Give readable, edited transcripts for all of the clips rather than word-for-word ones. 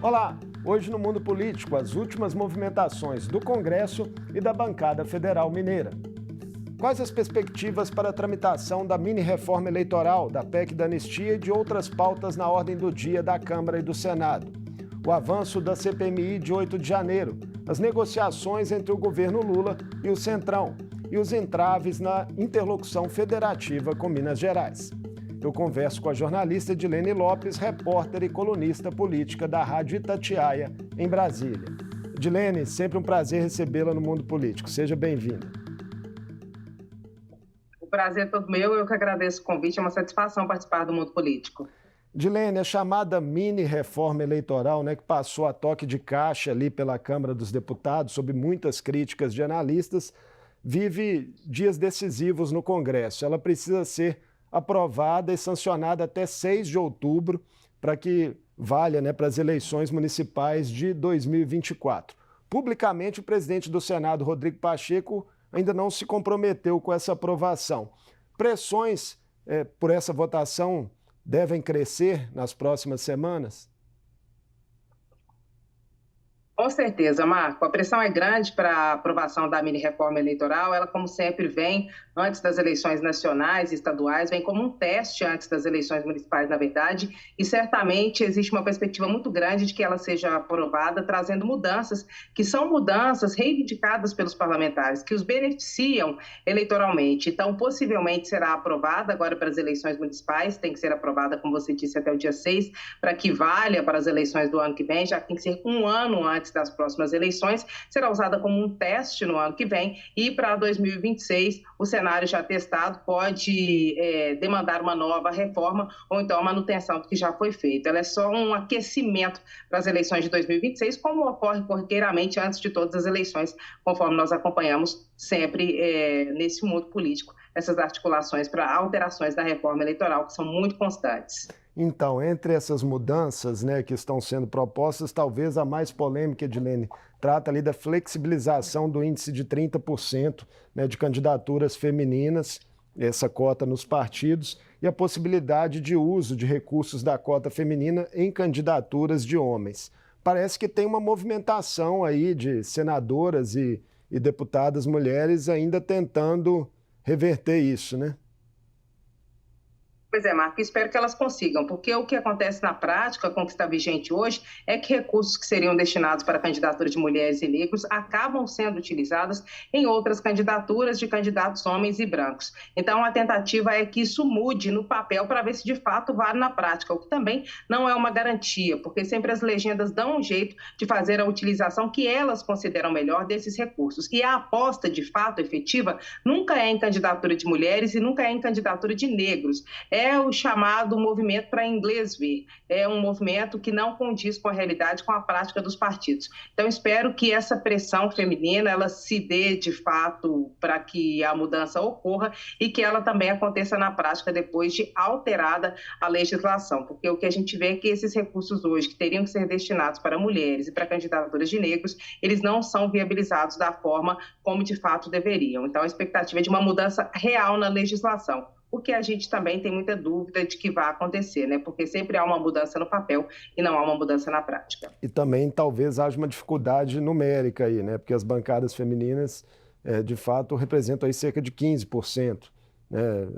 Olá! Hoje no Mundo Político, as últimas movimentações do Congresso e da bancada federal mineira. Quais as perspectivas para a tramitação da mini-reforma eleitoral, da PEC da anistia e de outras pautas na ordem do dia da Câmara e do Senado? O avanço da CPMI de 8 de janeiro, as negociações entre o governo Lula e o Centrão e os entraves na interlocução federativa com Minas Gerais. Eu converso com a jornalista Edilene Lopes, repórter e colunista política da Rádio Itatiaia, em Brasília. Edilene, sempre um prazer recebê-la no Mundo Político. Seja bem-vinda. O prazer é todo meu, eu que agradeço o convite, é uma satisfação participar do Mundo Político. Edilene, a chamada mini-reforma eleitoral, que passou a toque de caixa ali pela Câmara dos Deputados, sob muitas críticas de analistas, vive dias decisivos no Congresso. Ela precisa ser aprovada e sancionada até 6 de outubro para que valha para as eleições municipais de 2024. Publicamente, o presidente do Senado, Rodrigo Pacheco, ainda não se comprometeu com essa aprovação. Pressões por essa votação devem crescer nas próximas semanas? Com certeza, Marco. A pressão é grande para a aprovação da mini-reforma eleitoral. Ela, como sempre, vem antes das eleições nacionais e estaduais, vem como um teste antes das eleições municipais, na verdade, e certamente existe uma perspectiva muito grande de que ela seja aprovada, trazendo mudanças que são mudanças reivindicadas pelos parlamentares, que os beneficiam eleitoralmente. Então, possivelmente será aprovada agora para as eleições municipais, tem que ser aprovada, como você disse, até o dia 6, para que valha para as eleições do ano que vem, já que tem que ser um ano antes das próximas eleições, será usada como um teste no ano que vem e para 2026 o cenário já testado pode demandar uma nova reforma ou então a manutenção do que já foi feito. Ela é só um aquecimento para as eleições de 2026, como ocorre corriqueiramente antes de todas as eleições, conforme nós acompanhamos sempre nesse mundo político, essas articulações para alterações da reforma eleitoral que são muito constantes. Então, entre essas mudanças que estão sendo propostas, talvez a mais polêmica, Edilene, trata ali da flexibilização do índice de 30% de candidaturas femininas, essa cota nos partidos, e a possibilidade de uso de recursos da cota feminina em candidaturas de homens. Parece que tem uma movimentação aí de senadoras e deputadas mulheres ainda tentando reverter isso, né? Pois é, Marco, espero que elas consigam, porque o que acontece na prática, com o que está vigente hoje, é que recursos que seriam destinados para a candidatura de mulheres e negros acabam sendo utilizados em outras candidaturas de candidatos homens e brancos. Então, a tentativa é que isso mude no papel para ver se de fato vale na prática, o que também não é uma garantia, porque sempre as legendas dão um jeito de fazer a utilização que elas consideram melhor desses recursos. E a aposta, de fato, efetiva, nunca é em candidatura de mulheres e nunca é em candidatura de negros. É o chamado movimento para inglês ver. É um movimento que não condiz com a realidade, com a prática dos partidos. Então, espero que essa pressão feminina ela se dê, de fato, para que a mudança ocorra e que ela também aconteça na prática depois de alterada a legislação. Porque o que a gente vê é que esses recursos hoje, que teriam que ser destinados para mulheres e para candidaturas de negros, eles não são viabilizados da forma como, de fato, deveriam. Então, a expectativa é de uma mudança real na legislação. O que a gente também tem muita dúvida de que vai acontecer, porque sempre há uma mudança no papel e não há uma mudança na prática. E também talvez haja uma dificuldade numérica aí, porque as bancadas femininas, de fato, representam aí cerca de 15%,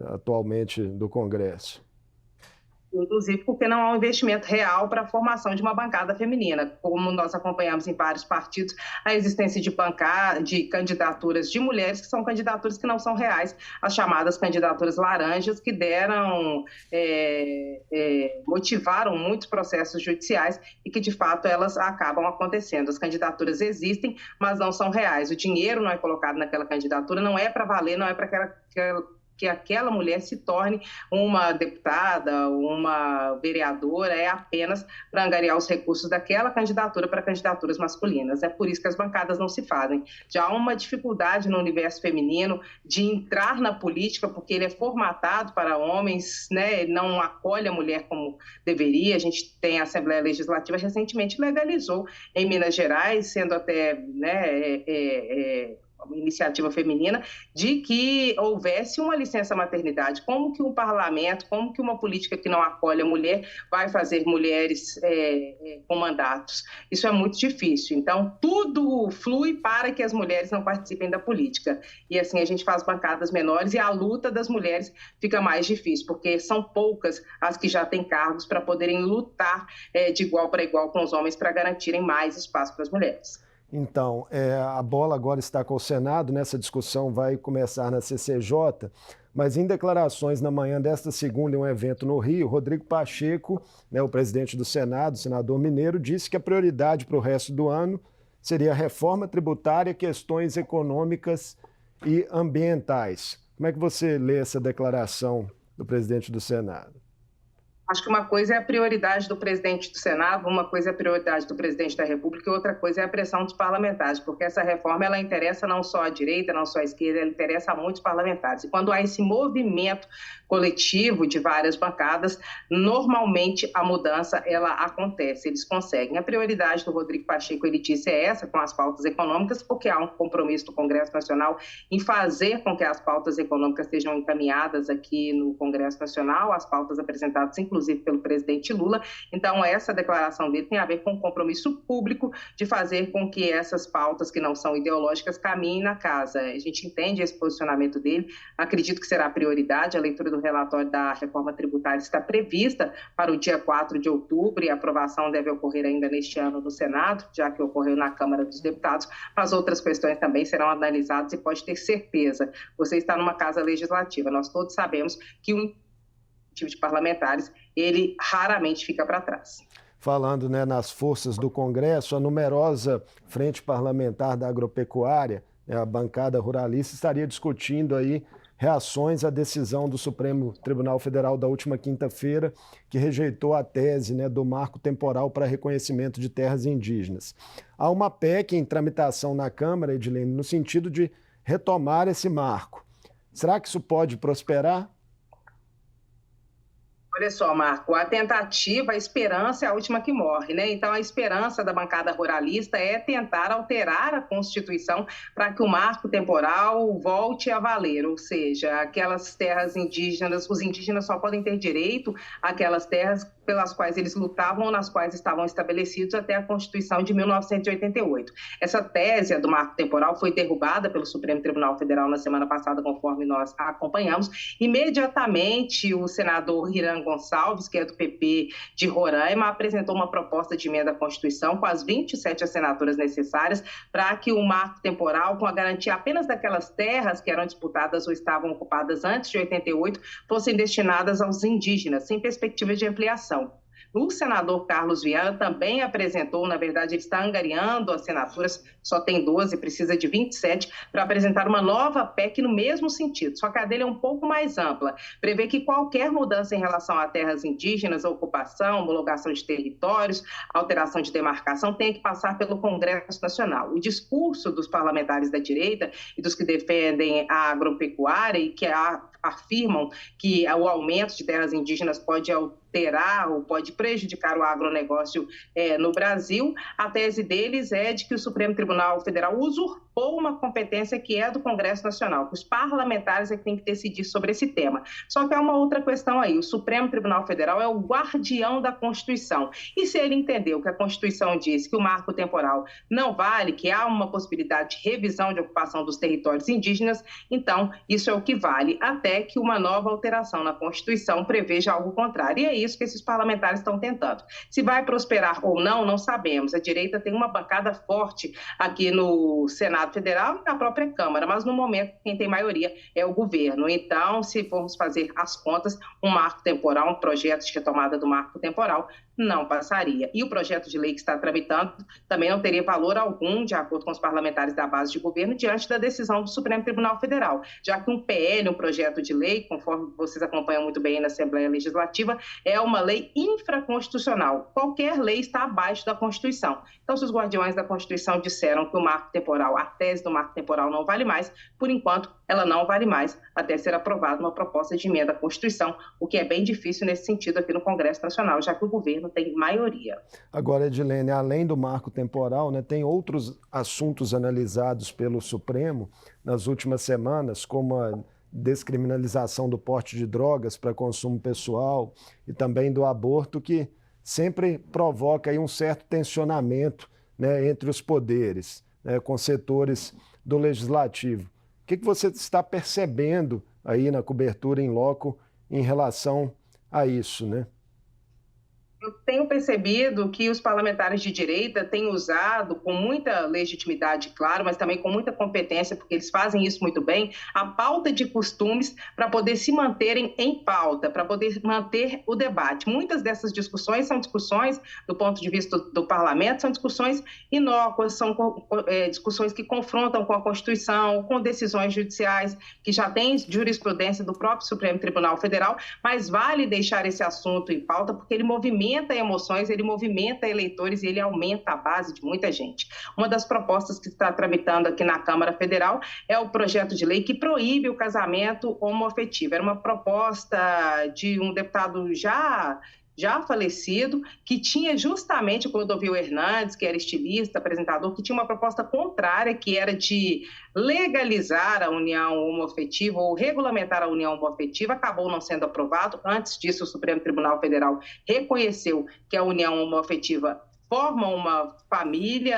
atualmente do Congresso. Inclusive porque não há um investimento real para a formação de uma bancada feminina. Como nós acompanhamos em vários partidos, a existência de candidaturas de mulheres, que são candidaturas que não são reais, as chamadas candidaturas laranjas, que motivaram muitos processos judiciais e que, de fato, elas acabam acontecendo. As candidaturas existem, mas não são reais. O dinheiro não é colocado naquela candidatura, não é para valer, não é para que aquela mulher se torne uma deputada, uma vereadora, é apenas para angariar os recursos daquela candidatura para candidaturas masculinas. É por isso que as bancadas não se fazem. Já há uma dificuldade no universo feminino de entrar na política, porque ele é formatado para homens, ele não acolhe a mulher como deveria. A gente tem a Assembleia Legislativa recentemente legalizou em Minas Gerais, sendo até iniciativa feminina, de que houvesse uma licença maternidade. Como que um parlamento, como que uma política que não acolhe a mulher vai fazer mulheres com mandatos? Isso é muito difícil. Então, tudo flui para que as mulheres não participem da política. E assim a gente faz bancadas menores e a luta das mulheres fica mais difícil, porque são poucas as que já têm cargos para poderem lutar de igual para igual com os homens para garantirem mais espaço para as mulheres. Então, a bola agora está com o Senado, nessa discussão vai começar na CCJ, mas em declarações na manhã desta segunda em um evento no Rio, Rodrigo Pacheco, né, o presidente do Senado, senador mineiro, disse que a prioridade para o resto do ano seria a reforma tributária, questões econômicas e ambientais. Como é que você lê essa declaração do presidente do Senado? Acho que uma coisa é a prioridade do presidente do Senado, uma coisa é a prioridade do presidente da República e outra coisa é a pressão dos parlamentares, porque essa reforma ela interessa não só à direita, não só à esquerda, ela interessa a muitos parlamentares. E quando há esse movimento coletivo de várias bancadas, normalmente a mudança ela acontece, eles conseguem. A prioridade do Rodrigo Pacheco, ele disse, é essa, com as pautas econômicas, porque há um compromisso do Congresso Nacional em fazer com que as pautas econômicas sejam encaminhadas aqui no Congresso Nacional, as pautas apresentadas, inclusive pelo presidente Lula. Então, essa declaração dele tem a ver com o compromisso público de fazer com que essas pautas que não são ideológicas caminhem na casa. A gente entende esse posicionamento dele, acredito que será prioridade. A leitura do relatório da reforma tributária está prevista para o dia 4 de outubro e a aprovação deve ocorrer ainda neste ano no Senado, já que ocorreu na Câmara dos Deputados, mas outras questões também serão analisadas e pode ter certeza, você está numa casa legislativa, nós todos sabemos que o tipo de parlamentares, ele raramente fica para trás. Falando, né, nas forças do Congresso, a numerosa Frente Parlamentar da Agropecuária, a bancada ruralista, estaria discutindo aí reações à decisão do Supremo Tribunal Federal da última quinta-feira, que rejeitou a tese, né, do marco temporal para reconhecimento de terras indígenas. Há uma PEC em tramitação na Câmara, Edilene, no sentido de retomar esse marco. Será que isso pode prosperar? Olha só, Marco, a tentativa, a esperança é a última que morre, né? Então, a esperança da bancada ruralista é tentar alterar a Constituição para que o marco temporal volte a valer, ou seja, aquelas terras indígenas, os indígenas só podem ter direito àquelas terras pelas quais eles lutavam ou nas quais estavam estabelecidos até a Constituição de 1988. Essa tese do marco temporal foi derrubada pelo Supremo Tribunal Federal na semana passada, conforme nós acompanhamos. Imediatamente, o senador Hiran Gonçalves, que é do PP de Roraima, apresentou uma proposta de emenda à Constituição com as 27 assinaturas necessárias para que o marco temporal, com a garantia apenas daquelas terras que eram disputadas ou estavam ocupadas antes de 88, fossem destinadas aos indígenas, sem perspectiva de ampliação. O senador Carlos Viana também apresentou, na verdade, ele está angariando assinaturas, só tem 12, precisa de 27, para apresentar uma nova PEC no mesmo sentido, só que a dele é um pouco mais ampla. Prevê que qualquer mudança em relação a terras indígenas, ocupação, homologação de territórios, alteração de demarcação, tem que passar pelo Congresso Nacional. O discurso dos parlamentares da direita e dos que defendem a agropecuária e que afirmam que o aumento de terras indígenas pode alterar ou pode prejudicar o agronegócio no Brasil, a tese deles é de que o Supremo Tribunal Federal usurpou uma competência que é do Congresso Nacional, que os parlamentares é que têm que decidir sobre esse tema. Só que há uma outra questão aí, o Supremo Tribunal Federal é o guardião da Constituição, e se ele entendeu que a Constituição diz que o marco temporal não vale, que há uma possibilidade de revisão de ocupação dos territórios indígenas, então isso é o que vale, até que uma nova alteração na Constituição preveja algo contrário, e é isso que esses parlamentares estão tentando. Se vai prosperar ou não, não sabemos. A direita tem uma bancada forte aqui no Senado Federal e na própria Câmara, mas no momento quem tem maioria é o governo. Então, se formos fazer as contas, um marco temporal, um projeto de retomada do marco temporal, não passaria. E o projeto de lei que está tramitando também não teria valor algum, de acordo com os parlamentares da base de governo, diante da decisão do Supremo Tribunal Federal, já que um PL, um projeto de lei, conforme vocês acompanham muito bem na Assembleia Legislativa, é uma lei infraconstitucional. Qualquer lei está abaixo da Constituição. Então, se os guardiões da Constituição disseram que o marco temporal, a tese do marco temporal não vale mais, por enquanto, ela não vale mais até ser aprovada uma proposta de emenda à Constituição, o que é bem difícil nesse sentido aqui no Congresso Nacional, já que o governo tem maioria. Agora, Edilene, além do marco temporal, né, tem outros assuntos analisados pelo Supremo nas últimas semanas, como a descriminalização do porte de drogas para consumo pessoal e também do aborto, que sempre provoca aí um certo tensionamento, né, entre os poderes, né, com setores do legislativo. O que você está percebendo aí na cobertura em loco em relação a isso, né? Eu tenho percebido que os parlamentares de direita têm usado com muita legitimidade, claro, mas também com muita competência, porque eles fazem isso muito bem, a pauta de costumes para poder se manterem em pauta, para poder manter o debate. Muitas dessas discussões são discussões, do ponto de vista do parlamento, são discussões inócuas, são discussões que confrontam com a Constituição, com decisões judiciais, que já têm jurisprudência do próprio Supremo Tribunal Federal, mas vale deixar esse assunto em pauta, porque ele movimenta emoções, ele movimenta eleitores e ele aumenta a base de muita gente. Uma das propostas que está tramitando aqui na Câmara Federal é o projeto de lei que proíbe o casamento homoafetivo. Era uma proposta de um deputado já falecido, que tinha justamente o Clodovil Hernandes, que era estilista, apresentador, que tinha uma proposta contrária, que era de legalizar a união homoafetiva ou regulamentar a união homoafetiva, acabou não sendo aprovado. Antes disso, o Supremo Tribunal Federal reconheceu que a união homoafetiva forma uma família,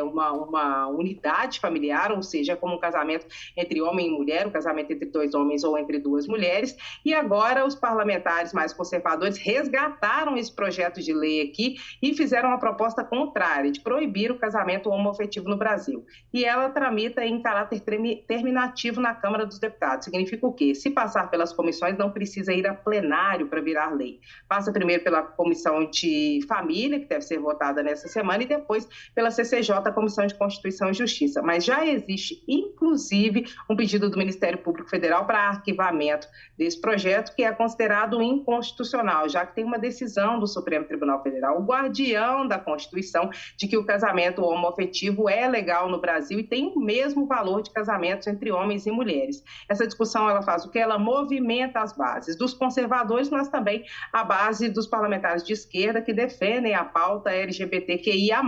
uma unidade familiar, ou seja, como um casamento entre homem e mulher, um casamento entre dois homens ou entre duas mulheres, e agora os parlamentares mais conservadores resgataram esse projeto de lei aqui e fizeram uma proposta contrária, de proibir o casamento homoafetivo no Brasil. E ela tramita em caráter terminativo na Câmara dos Deputados. Significa o quê? Se passar pelas comissões, não precisa ir a plenário para virar lei. Passa primeiro pela Comissão de Família, que deve ser votada nessa semana, e depois pela CCJ, a Comissão de Constituição e Justiça. Mas já existe, inclusive, um pedido do Ministério Público Federal para arquivamento desse projeto, que é considerado inconstitucional, já que tem uma decisão do Supremo Tribunal Federal, o guardião da Constituição, de que o casamento homoafetivo é legal no Brasil e tem o mesmo valor de casamentos entre homens e mulheres. Essa discussão, ela faz o quê? Ela movimenta as bases dos conservadores, mas também a base dos parlamentares de esquerda que defendem a pauta LGBTQIA+.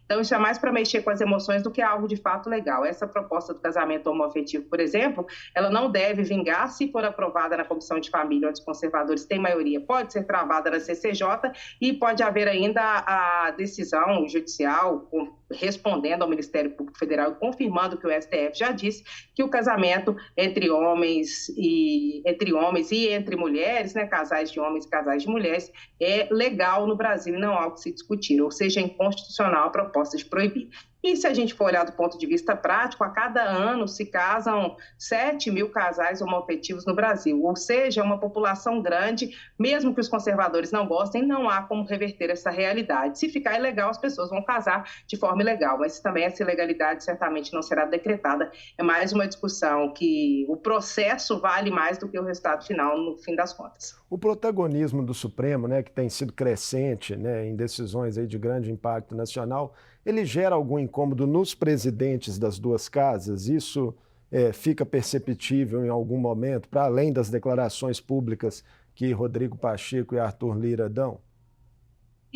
Então, isso é mais para mexer com as emoções do que algo de fato legal. Essa proposta do casamento homoafetivo, por exemplo, ela não deve vingar se for aprovada na Comissão de Família, onde os conservadores têm maioria. Pode ser travada na CCJ e pode haver ainda a decisão judicial respondendo ao Ministério Público Federal e confirmando que o STF já disse que o casamento entre homens e entre mulheres, né, casais de homens e casais de mulheres, é legal no Brasil e não algo que se discutir, ou seja, é inconstitucional a proposta de proibir. E se a gente for olhar do ponto de vista prático, a cada ano se casam 7 mil casais homoafetivos no Brasil, ou seja, é uma população grande, mesmo que os conservadores não gostem, não há como reverter essa realidade. Se ficar ilegal, as pessoas vão casar de forma ilegal, mas também essa ilegalidade certamente não será decretada. É mais uma discussão que o processo vale mais do que o resultado final, no fim das contas. O protagonismo do Supremo, né, que tem sido crescente, né, em decisões aí de grande impacto nacional, ele gera algum incômodo nos presidentes das duas casas? Isso fica perceptível em algum momento, para além das declarações públicas que Rodrigo Pacheco e Arthur Lira dão?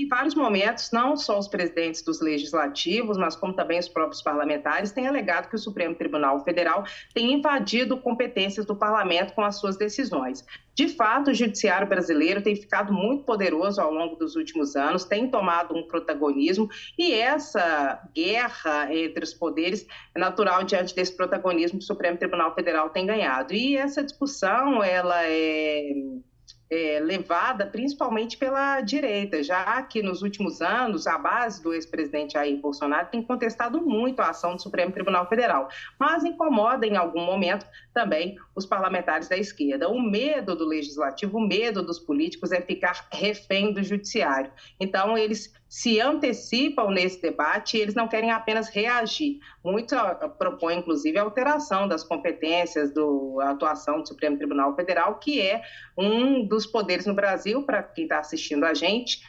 Em vários momentos, não só os presidentes dos legislativos, mas como também os próprios parlamentares, têm alegado que o Supremo Tribunal Federal tem invadido competências do parlamento com as suas decisões. De fato, o judiciário brasileiro tem ficado muito poderoso ao longo dos últimos anos, tem tomado um protagonismo, e essa guerra entre os poderes é natural diante desse protagonismo que o Supremo Tribunal Federal tem ganhado. E essa discussão, ela é levada principalmente pela direita, já que nos últimos anos a base do ex-presidente Jair Bolsonaro tem contestado muito a ação do Supremo Tribunal Federal, mas incomoda em algum momento também os parlamentares da esquerda. O medo do legislativo, o medo dos políticos é ficar refém do judiciário. Então eles se antecipam nesse debate e eles não querem apenas reagir. Muitos propõem, inclusive, a alteração das competências da atuação do Supremo Tribunal Federal, que é um dos poderes no Brasil, para quem está assistindo a gente,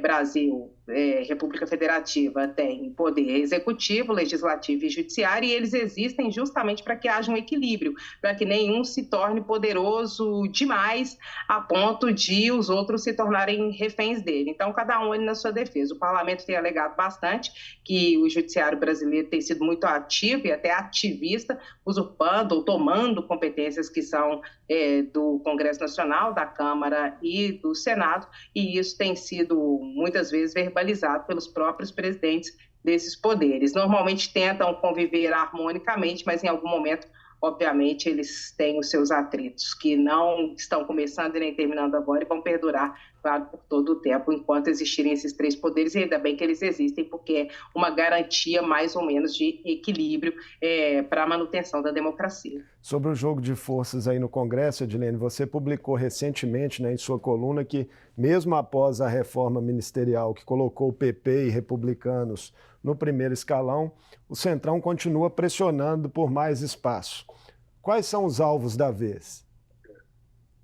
Brasil, República Federativa, tem poder executivo, legislativo e judiciário, e eles existem justamente para que haja um equilíbrio, para que nenhum se torne poderoso demais a ponto de os outros se tornarem reféns dele. Então, cada um na sua defesa. O parlamento tem alegado bastante que o judiciário brasileiro tem sido muito ativo e até ativista, usurpando ou tomando competências que são do Congresso Nacional, da Câmara e do Senado, e isso tem sido muitas vezes verbalizado pelos próprios presidentes desses poderes. Normalmente tentam conviver harmonicamente, mas em algum momento, obviamente, eles têm os seus atritos, que não estão começando e nem terminando agora e vão perdurar, claro, por todo o tempo, enquanto existirem esses três poderes, e ainda bem que eles existem, porque é uma garantia, mais ou menos, de equilíbrio para a manutenção da democracia. Sobre o jogo de forças aí no Congresso, Edilene, você publicou recentemente, né, em sua coluna que, mesmo após a reforma ministerial que colocou o PP e republicanos no primeiro escalão, o Centrão continua pressionando por mais espaço. Quais são os alvos da vez?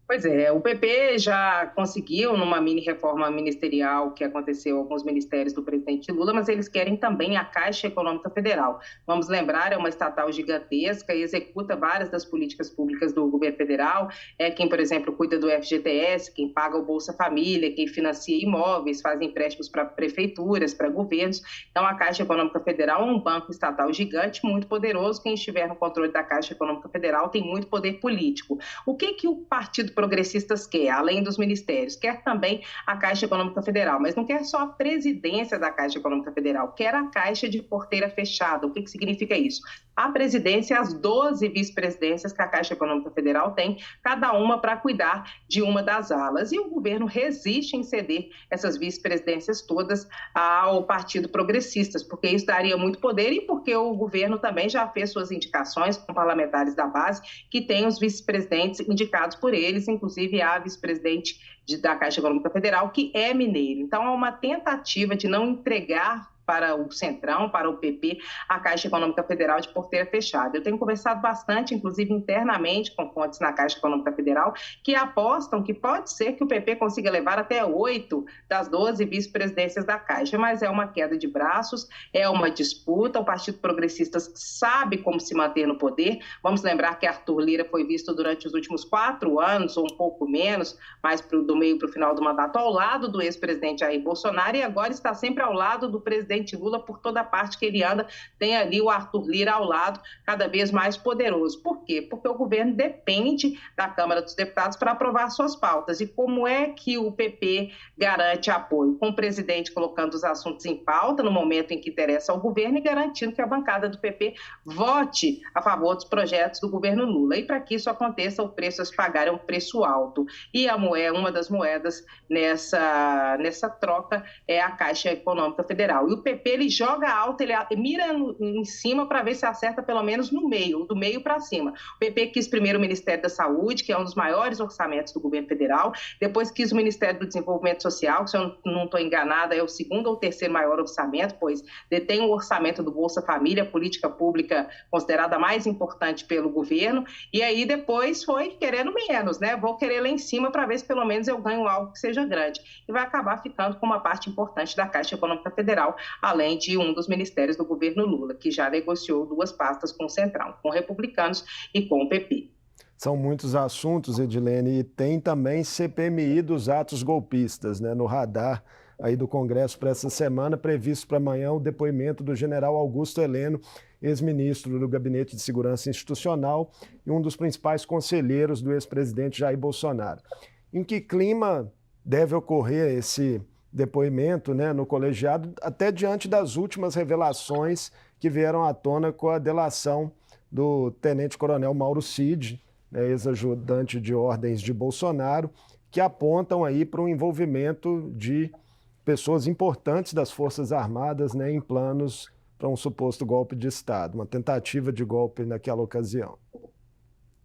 Pois é, o PP já conseguiu numa mini-reforma ministerial que aconteceu em alguns ministérios do presidente Lula, mas eles querem também a Caixa Econômica Federal. Vamos lembrar, é uma estatal gigantesca e executa várias das políticas públicas do governo federal. É quem, por exemplo, cuida do FGTS, quem paga o Bolsa Família, quem financia imóveis, faz empréstimos para prefeituras, para governos. Então, a Caixa Econômica Federal é um banco estatal gigante, muito poderoso. Quem estiver no controle da Caixa Econômica Federal tem muito poder político. O que o Partido Progressistas quer, além dos ministérios? Quer também a Caixa Econômica Federal, mas não quer só a presidência da Caixa Econômica Federal, quer a Caixa de porteira fechada. O que significa isso? A presidência e as 12 vice-presidências que a Caixa Econômica Federal tem, cada uma para cuidar de uma das alas. E o governo resiste em ceder essas vice-presidências todas ao Partido Progressistas, porque isso daria muito poder e porque o governo também já fez suas indicações com parlamentares da base, que tem os vice-presidentes indicados por eles, inclusive a vice-presidente da Caixa Econômica Federal, que é mineiro. Então, há uma tentativa de não entregar para o Centrão, para o PP, a Caixa Econômica Federal de porteira fechada. Eu tenho conversado bastante, inclusive internamente, com fontes na Caixa Econômica Federal, que apostam que pode ser que o PP consiga levar até 8 das 12 vice-presidências da Caixa, mas é uma queda de braços, é uma disputa, o Partido Progressistas sabe como se manter no poder. Vamos lembrar que Arthur Lira foi visto durante os últimos 4 anos, ou um pouco menos, mais do meio para o final do mandato, ao lado do ex-presidente Jair Bolsonaro, e agora está sempre ao lado do presidente Lula. Por toda parte que ele anda, tem ali o Arthur Lira ao lado, cada vez mais poderoso. Por quê? Porque o governo depende da Câmara dos Deputados para aprovar suas pautas. E como é que o PP garante apoio? Com o presidente colocando os assuntos em pauta no momento em que interessa ao governo e garantindo que a bancada do PP vote a favor dos projetos do governo Lula. E para que isso aconteça, o preço a se pagar é um preço alto. E uma das moedas nessa troca é a Caixa Econômica Federal. E o PP ele joga alto, ele mira em cima para ver se acerta pelo menos no meio, do meio para cima. O PP quis primeiro o Ministério da Saúde, que é um dos maiores orçamentos do governo federal, depois quis o Ministério do Desenvolvimento Social, que, se eu não estou enganada, é o segundo ou terceiro maior orçamento, pois detém o orçamento do Bolsa Família, a política pública considerada mais importante pelo governo, e aí depois foi querendo menos, né? Vou querer lá em cima para ver se pelo menos eu ganho algo que seja grande. E vai acabar ficando com uma parte importante da Caixa Econômica Federal, além de um dos ministérios do governo Lula, que já negociou 2 pastas com o Centrão, com republicanos e com o PP. São muitos assuntos, Edilene, e tem também CPMI dos atos golpistas, né, no radar aí do Congresso para essa semana, previsto para amanhã o depoimento do general Augusto Heleno, ex-ministro do Gabinete de Segurança Institucional e um dos principais conselheiros do ex-presidente Jair Bolsonaro. Em que clima deve ocorrer esse depoimento, né, no colegiado, até diante das últimas revelações que vieram à tona com a delação do tenente-coronel Mauro Cid, né, ex-ajudante de ordens de Bolsonaro, que apontam aí para o envolvimento de pessoas importantes das Forças Armadas, né, em planos para um suposto golpe de Estado, uma tentativa de golpe naquela ocasião.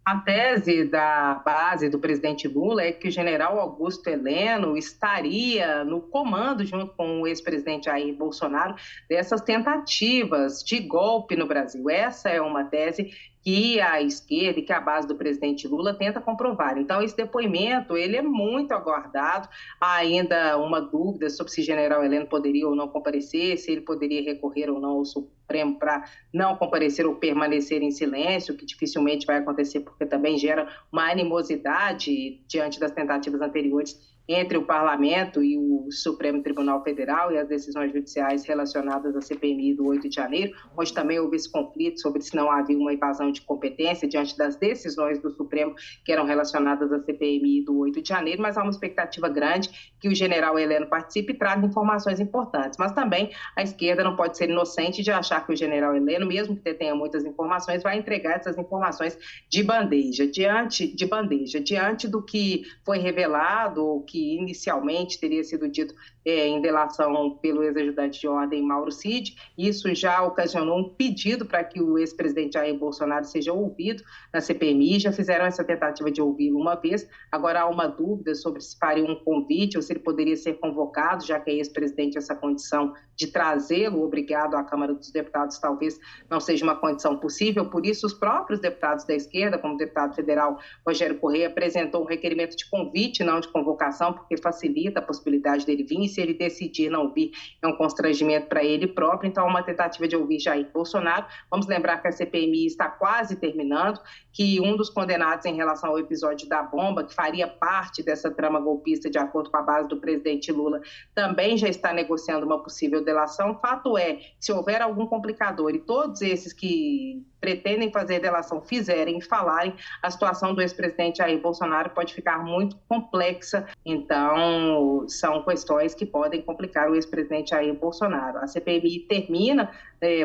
A tese da base do presidente Lula é que o general Augusto Heleno estaria no comando, junto com o ex-presidente Jair Bolsonaro, dessas tentativas de golpe no Brasil. Essa é uma tese que a esquerda e que a base do presidente Lula tenta comprovar. Então, esse depoimento ele é muito aguardado. Há ainda uma dúvida sobre se o general Heleno poderia ou não comparecer, se ele poderia recorrer ou não ao Supremo para não comparecer ou permanecer em silêncio, que dificilmente vai acontecer, porque também gera uma animosidade diante das tentativas anteriores entre o Parlamento e o Supremo Tribunal Federal e as decisões judiciais relacionadas à CPMI do 8 de janeiro, onde também houve esse conflito sobre se não havia uma invasão de competência diante das decisões do Supremo que eram relacionadas à CPMI do 8 de janeiro, mas há uma expectativa grande que o general Heleno participe e traga informações importantes. Mas também a esquerda não pode ser inocente de achar que o general Heleno, mesmo que detenha muitas informações, vai entregar essas informações de bandeja. Diante do que foi revelado, ou que inicialmente teria sido dito em delação pelo ex-ajudante de ordem Mauro Cid, isso já ocasionou um pedido para que o ex-presidente Jair Bolsonaro seja ouvido na CPMI, já fizeram essa tentativa de ouvi-lo uma vez, agora há uma dúvida sobre se faria um convite ou se ele poderia ser convocado, já que é ex-presidente essa condição de trazê-lo obrigado à Câmara dos Deputados talvez não seja uma condição possível, por isso os próprios deputados da esquerda, como o deputado federal Rogério Correia, apresentou um requerimento de convite, não de convocação, porque facilita a possibilidade dele vir, e se ele decidir não vir, é um constrangimento para ele próprio, então é uma tentativa de ouvir Jair Bolsonaro. Vamos lembrar que a CPMI está quase terminando, que um dos condenados em relação ao episódio da bomba, que faria parte dessa trama golpista de acordo com a base do presidente Lula, também já está negociando uma possível delação. Fato é, se houver algum complicador e todos esses que pretendem fazer delação fizerem e falarem, a situação do ex-presidente Jair Bolsonaro pode ficar muito complexa. Então, são questões que podem complicar o ex-presidente Jair Bolsonaro. A CPMI termina,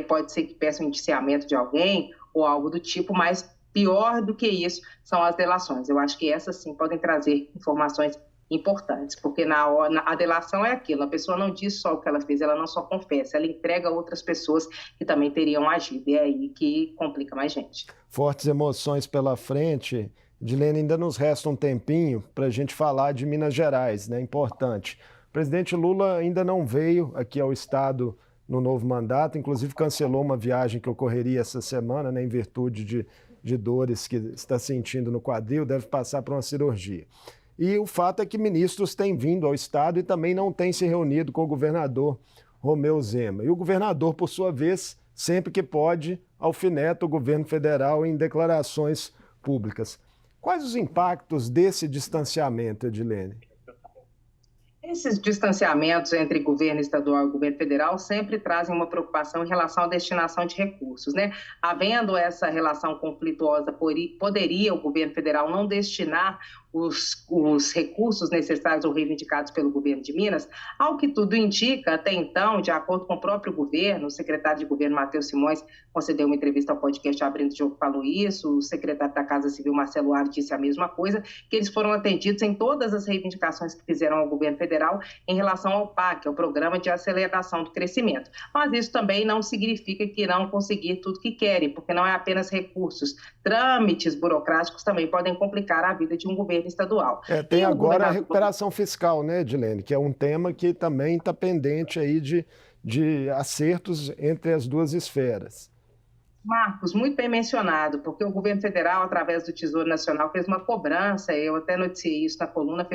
pode ser que peça um indiciamento de alguém ou algo do tipo, mas pior do que isso são as delações. Eu acho que essas sim podem trazer informações importantes, porque a delação é aquilo, a pessoa não diz só o que ela fez, ela não só confessa, ela entrega a outras pessoas que também teriam agido, e é aí que complica mais gente. Fortes emoções pela frente. Edilene, ainda nos resta um tempinho para a gente falar de Minas Gerais, né? Importante. O presidente Lula ainda não veio aqui ao estado no novo mandato, inclusive cancelou uma viagem que ocorreria essa semana, né, em virtude de dores que está sentindo no quadril, deve passar por uma cirurgia. E o fato é que ministros têm vindo ao estado e também não têm se reunido com o governador Romeu Zema. E o governador, por sua vez, sempre que pode, alfineta o governo federal em declarações públicas. Quais os impactos desse distanciamento, Edilene? Esses distanciamentos entre governo estadual e governo federal sempre trazem uma preocupação em relação à destinação de recursos, né? Havendo essa relação conflituosa, poderia o governo federal não destinar os recursos necessários ou reivindicados pelo governo de Minas? Ao que tudo indica, até então, de acordo com o próprio governo, o secretário de governo Matheus Simões concedeu uma entrevista ao podcast Abrindo o Jogo, falou isso, o secretário da Casa Civil Marcelo Aro disse a mesma coisa, que eles foram atendidos em todas as reivindicações que fizeram ao governo federal em relação ao PAC, ao Programa de Aceleração do Crescimento. Mas isso também não significa que irão conseguir tudo que querem, porque não é apenas recursos, trâmites burocráticos também podem complicar a vida de um governo estadual. Tem agora a recuperação fiscal, né, Edilene, que é um tema que também está pendente aí de acertos entre as duas esferas. Marcos, muito bem mencionado, porque o governo federal, através do Tesouro Nacional, fez uma cobrança, eu até noticiei isso na coluna,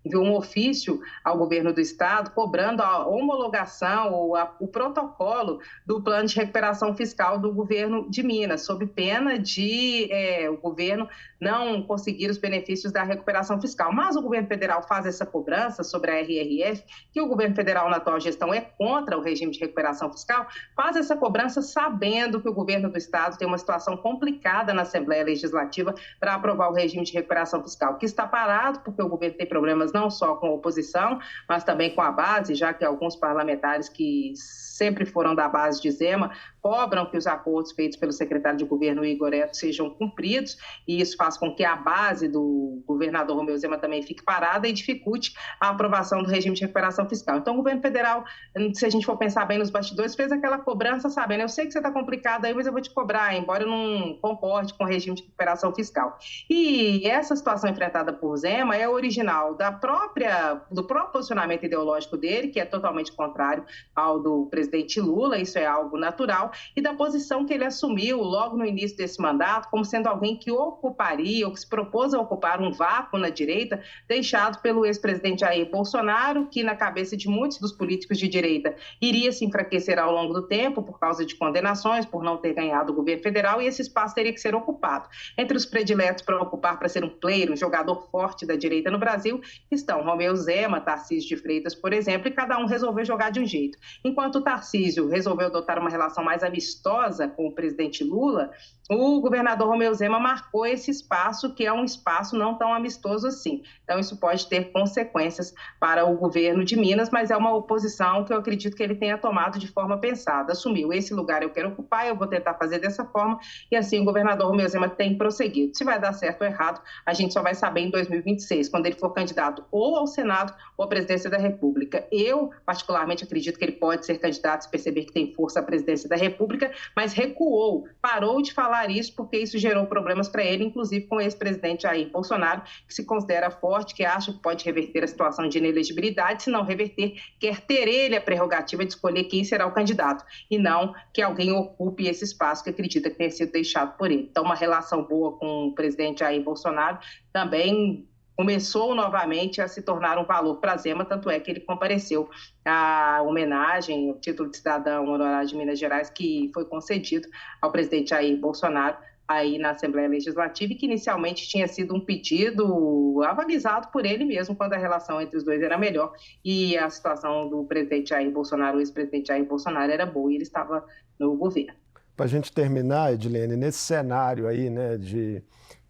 enviou um ofício ao governo do estado cobrando a homologação ou o protocolo do plano de recuperação fiscal do governo de Minas, sob pena de o governo não conseguir os benefícios da recuperação fiscal. Mas o governo federal faz essa cobrança sobre a RRF, que o governo federal na atual gestão é contra o regime de recuperação fiscal, faz essa cobrança sabendo que o governo do estado tem uma situação complicada na Assembleia Legislativa para aprovar o regime de recuperação fiscal, que está parado porque o governo tem problemas não só com a oposição, mas também com a base, já que alguns parlamentares que sempre foram da base de Zema cobram que os acordos feitos pelo secretário de governo Igor Eto sejam cumpridos, e isso faz com que a base do governador Romeu Zema também fique parada e dificulte a aprovação do regime de recuperação fiscal. Então, o governo federal, se a gente for pensar bem nos bastidores, fez aquela cobrança sabendo, eu sei que você está complicado aí, mas eu vou te cobrar, embora eu não concorde com o regime de recuperação fiscal. E essa situação enfrentada por Zema é original do próprio posicionamento ideológico dele, que é totalmente contrário ao do presidente Lula, isso é algo natural, e da posição que ele assumiu logo no início desse mandato, como sendo alguém que ocuparia, ou que se propôs a ocupar um vácuo na direita, deixado pelo ex-presidente Jair Bolsonaro, que na cabeça de muitos dos políticos de direita iria se enfraquecer ao longo do tempo por causa de condenações, por não ter ganhado o governo federal, e esse espaço teria que ser ocupado. Entre os prediletos para ocupar, para ser um player, um jogador forte da direita no Brasil, estão Romeu Zema, Tarcísio de Freitas, por exemplo, e cada um resolveu jogar de um jeito. Enquanto o Tarcísio resolveu adotar uma relação mais amistosa com o presidente Lula, o governador Romeu Zema marcou esse espaço, que é um espaço não tão amistoso assim. Então, isso pode ter consequências para o governo de Minas, mas é uma oposição que eu acredito que ele tenha tomado de forma pensada. Assumiu, esse lugar eu quero ocupar, eu vou tentar fazer dessa forma, e assim o governador Romeu Zema tem prosseguido. Se vai dar certo ou errado, a gente só vai saber em 2026, quando ele for candidato ou ao Senado ou à presidência da República. Eu, particularmente, acredito que ele pode ser candidato se perceber que tem força à presidência da República, mas recuou, parou de falar isso, porque isso gerou problemas para ele, inclusive com o ex-presidente Jair Bolsonaro, que se considera forte, que acha que pode reverter a situação de inelegibilidade. Se não reverter, quer ter ele a prerrogativa de escolher quem será o candidato, e não que alguém ocupe esse espaço que acredita que tenha sido deixado por ele. Então, uma relação boa com o presidente Jair Bolsonaro também começou novamente a se tornar um valor para Zema, tanto é que ele compareceu à homenagem, o título de cidadão honorário de Minas Gerais, que foi concedido ao presidente Jair Bolsonaro aí na Assembleia Legislativa, e que inicialmente tinha sido um pedido avalizado por ele mesmo, quando a relação entre os dois era melhor e a situação do presidente Jair Bolsonaro, o ex-presidente Jair Bolsonaro, era boa e ele estava no governo. Para a gente terminar, Edilene, nesse cenário aí, né, de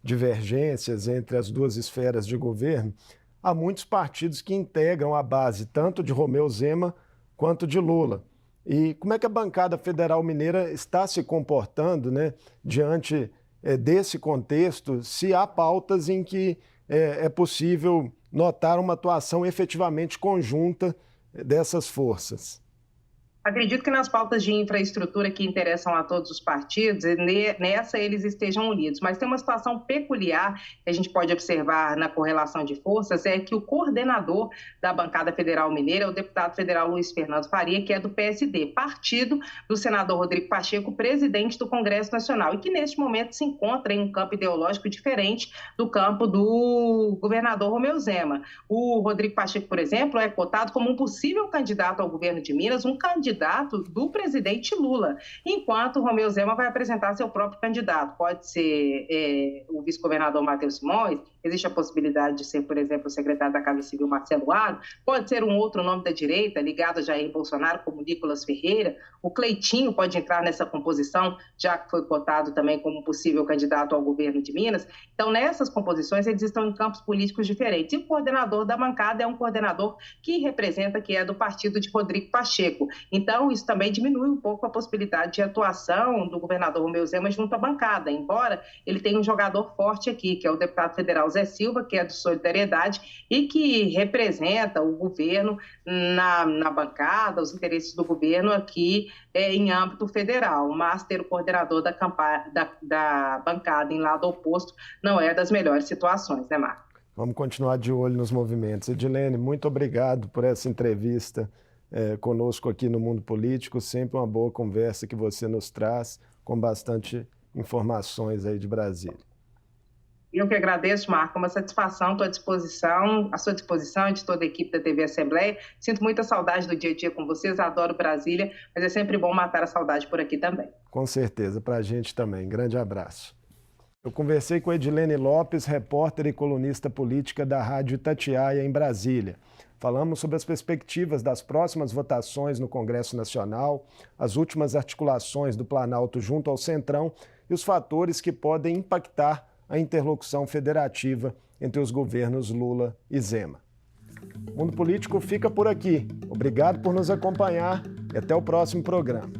divergências entre as duas esferas de governo, há muitos partidos que integram a base tanto de Romeu Zema quanto de Lula. E como é que a bancada federal mineira está se comportando, né, diante desse contexto, se há pautas em que é possível notar uma atuação efetivamente conjunta dessas forças? Acredito que nas pautas de infraestrutura que interessam a todos os partidos, nessa eles estejam unidos. Mas tem uma situação peculiar que a gente pode observar na correlação de forças, é que o coordenador da bancada federal mineira é o deputado federal Luiz Fernando Faria, que é do PSD, partido do senador Rodrigo Pacheco, presidente do Congresso Nacional, e que neste momento se encontra em um campo ideológico diferente do campo do governador Romeu Zema. O Rodrigo Pacheco, por exemplo, é cotado como um possível candidato ao governo de Minas, um candidato do presidente Lula, enquanto Romeu Zema vai apresentar seu próprio candidato. Pode ser o vice-governador Matheus Simões, existe a possibilidade de ser, por exemplo, o secretário da Casa Civil Marcelo Aro, pode ser um outro nome da direita ligado a Jair Bolsonaro, como Nicolas Ferreira, o Cleitinho pode entrar nessa composição, já que foi cotado também como possível candidato ao governo de Minas. Então, nessas composições, eles estão em campos políticos diferentes, e o coordenador da bancada é um coordenador que representa, que é do partido de Rodrigo Pacheco. Então, isso também diminui um pouco a possibilidade de atuação do governador Romeu Zema junto à bancada, embora ele tenha um jogador forte aqui, que é o deputado federal Zé Silva, que é do Solidariedade e que representa o governo na bancada, os interesses do governo aqui em âmbito federal. Mas ter o coordenador da bancada em lado oposto não é das melhores situações, né, Marco? Vamos continuar de olho nos movimentos. Edilene, muito obrigado por essa entrevista conosco aqui no Mundo Político. Sempre uma boa conversa que você nos traz, com bastante informações aí de Brasília. Eu que agradeço, Marco, uma satisfação, estou à sua disposição e de toda a equipe da TV Assembleia. Sinto muita saudade do dia a dia com vocês, adoro Brasília, mas é sempre bom matar a saudade por aqui também. Com certeza, para a gente também. Grande abraço. Eu conversei com Edilene Lopes, repórter e colunista política da Rádio Itatiaia, em Brasília. Falamos sobre as perspectivas das próximas votações no Congresso Nacional, as últimas articulações do Planalto junto ao Centrão e os fatores que podem impactar a interlocução federativa entre os governos Lula e Zema. O Mundo Político fica por aqui. Obrigado por nos acompanhar e até o próximo programa.